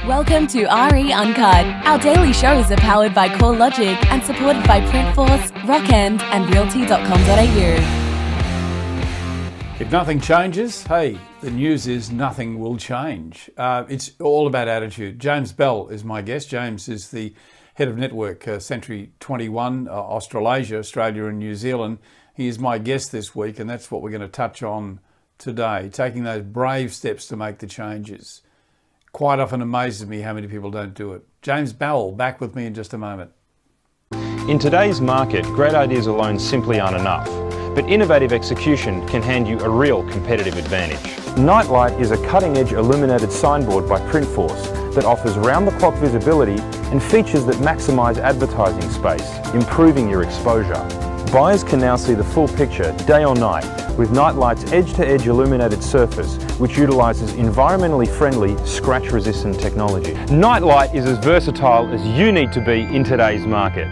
Welcome to RE Uncut. Our daily shows are powered by CoreLogic and supported by Printforce, Rockend and Realty.com.au. If nothing changes, hey, the news is nothing will change. It's all about attitude. James Bell is my guest. James is the head of network Century 21, Australasia, Australia and New Zealand. He is my guest this week, and that's what we're going to touch on today, taking those brave steps to make the changes. Quite often amazes me how many people don't do it. James Bell, back with me in just a moment. In today's market, great ideas alone simply aren't enough, but innovative execution can hand you a real competitive advantage. Nightlight is a cutting-edge illuminated signboard by Printforce that offers round-the-clock visibility and features that maximise advertising space, improving your exposure. Buyers can now see the full picture, day or night, with Nightlight's edge-to-edge illuminated surface, which utilises environmentally friendly, scratch-resistant technology. Nightlight is as versatile as you need to be in today's market.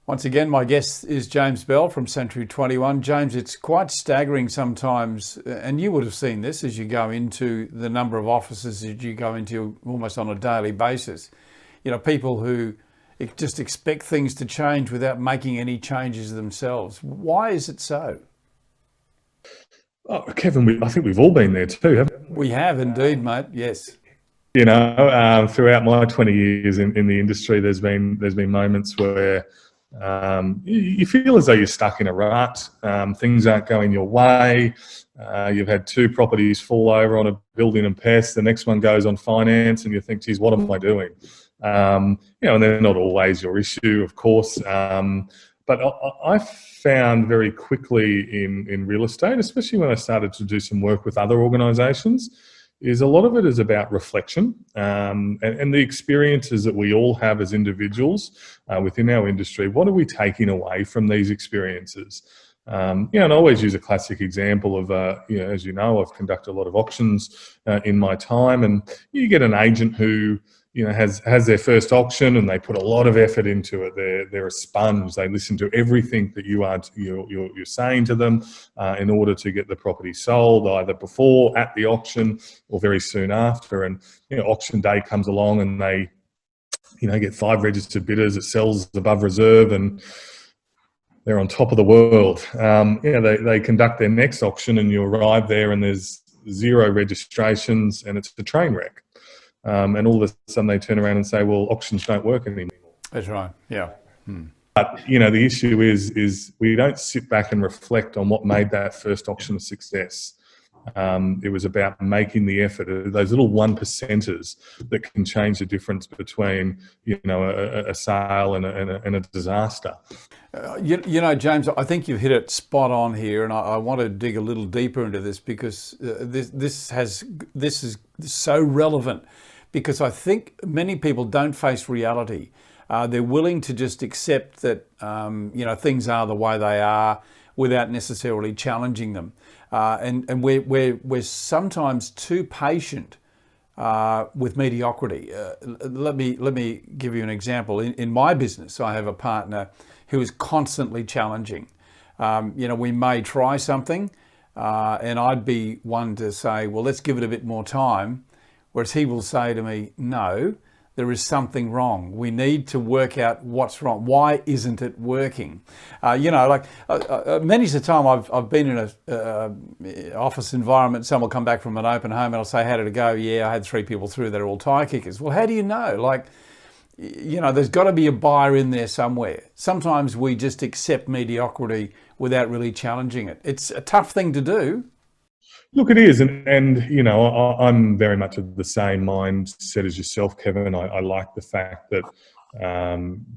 Once again, my guest is James Bell from Century 21. James, it's quite staggering sometimes, and you would have seen this as you go into the number of offices that you go into almost on a daily basis. You know, people who just expect things to change without making any changes themselves. Why is it so? Oh, Kevin, I think we've all been there too, haven't we? We have indeed, mate, yes. You know, throughout my 20 years in the industry, there's been moments where you feel as though you're stuck in a rut. Things aren't going your way. You've had two properties fall over on a building and pest. The next one goes on finance, and you think, "Geez, what am I doing?" You know, and they're not always your issue, of course. But I found very quickly in real estate, especially when I started to do some work with other organisations, is a lot of it is about reflection and the experiences that we all have as individuals within our industry. What are we taking away from these experiences? You know, and I always use a classic example of, you know, as you know, I've conducted a lot of auctions in my time, and you get an agent who, you know, has their first auction and they put a lot of effort into it. They're a sponge. They listen to everything that you're saying to them in order to get the property sold, either before, at the auction, or very soon after. And, you know, auction day comes along and they, you know, get 5 registered bidders. It sells above reserve and they're on top of the world. You know, they conduct their next auction and you arrive there and there's 0 registrations and it's a train wreck. And all of a sudden they turn around and say, well, auctions don't work anymore. That's right, yeah. But, you know, the issue is we don't sit back and reflect on what made that first auction a success. It was about making the effort, those little 1%ers that can change the difference between, you know, a sale and a disaster. You know, James, I think you've hit it spot on here, and I want to dig a little deeper into this because this is so relevant, because I think many people don't face reality. They're willing to just accept that you know, things are the way they are without necessarily challenging them, and we're sometimes too patient with mediocrity. Let me give you an example. In my business, I have a partner who is constantly challenging. You know, we may try something, and I'd be one to say, well, let's give it a bit more time, whereas he will say to me, no, there is something wrong. We need to work out what's wrong. Why isn't it working? You know, like many's the time I've been in a office environment, someone will come back from an open home and I'll say, how did it go? Yeah, I had 3 people through that are all tire kickers. Well, how do you know? Like, you know, there's got to be a buyer in there somewhere. Sometimes we just accept mediocrity without really challenging it. It's a tough thing to do. Look, it is. And you know, I'm very much of the same mindset as yourself, Kevin. I like the fact that,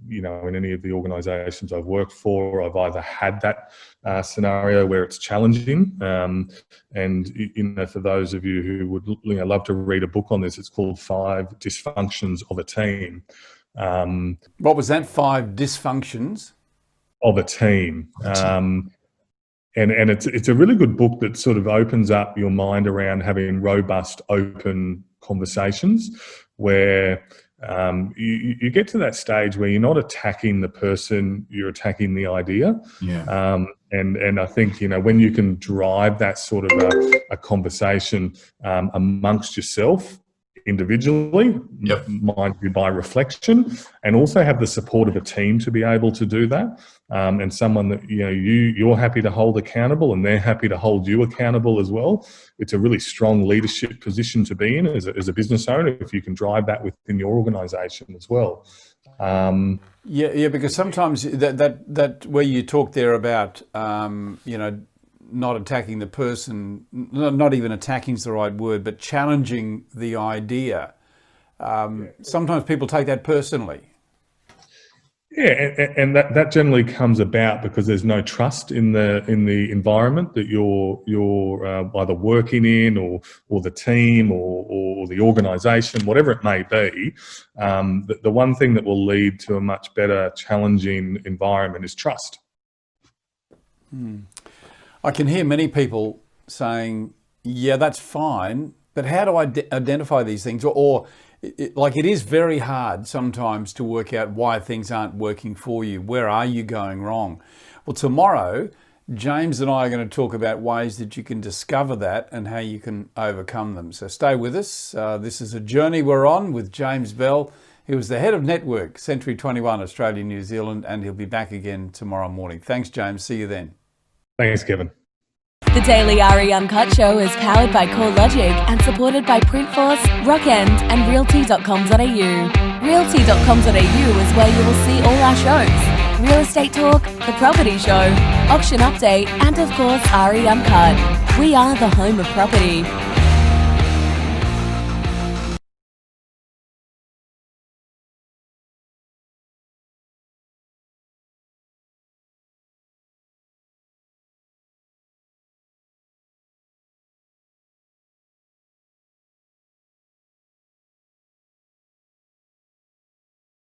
you know, in any of the organisations I've worked for, I've either had that scenario where it's challenging. And, you know, for those of you who would, you know, love to read a book on this, it's called 5 Dysfunctions of a Team. What was that? 5 dysfunctions? Of a team. And it's a really good book that sort of opens up your mind around having robust, open conversations where you get to that stage where you're not attacking the person, you're attacking the idea. Yeah. And I think, you know, when you can drive that sort of a conversation amongst yourself, individually, Yep. mind you, by reflection, and also have the support of a team to be able to do that, and someone that you're happy to hold accountable, and they're happy to hold you accountable as well. It's a really strong leadership position to be in as a business owner if you can drive that within your organisation as well. Yeah, because sometimes that where you talk there about not attacking the person, not even attacking is the right word, but challenging the idea. Sometimes people take that personally. Yeah, and that generally comes about because there's no trust in the environment that you're either working in, or the team, or the organisation, whatever it may be. The one thing that will lead to a much better challenging environment is trust. I can hear many people saying, yeah, that's fine, but how do I identify these things? Or it is very hard sometimes to work out why things aren't working for you. Where are you going wrong? Well, tomorrow, James and I are going to talk about ways that you can discover that and how you can overcome them. So stay with us. This is a journey we're on with James Bell. He was the head of network, Century 21 Australia, New Zealand, and he'll be back again tomorrow morning. Thanks, James. See you then. Thanks, Kevin. The Daily RE Uncut Show is powered by CoreLogic and supported by Printforce, Rockend and Realty.com.au. Realty.com.au is where you will see all our shows. Real Estate Talk, The Property Show, Auction Update, and of course RE Uncut. We are the home of property.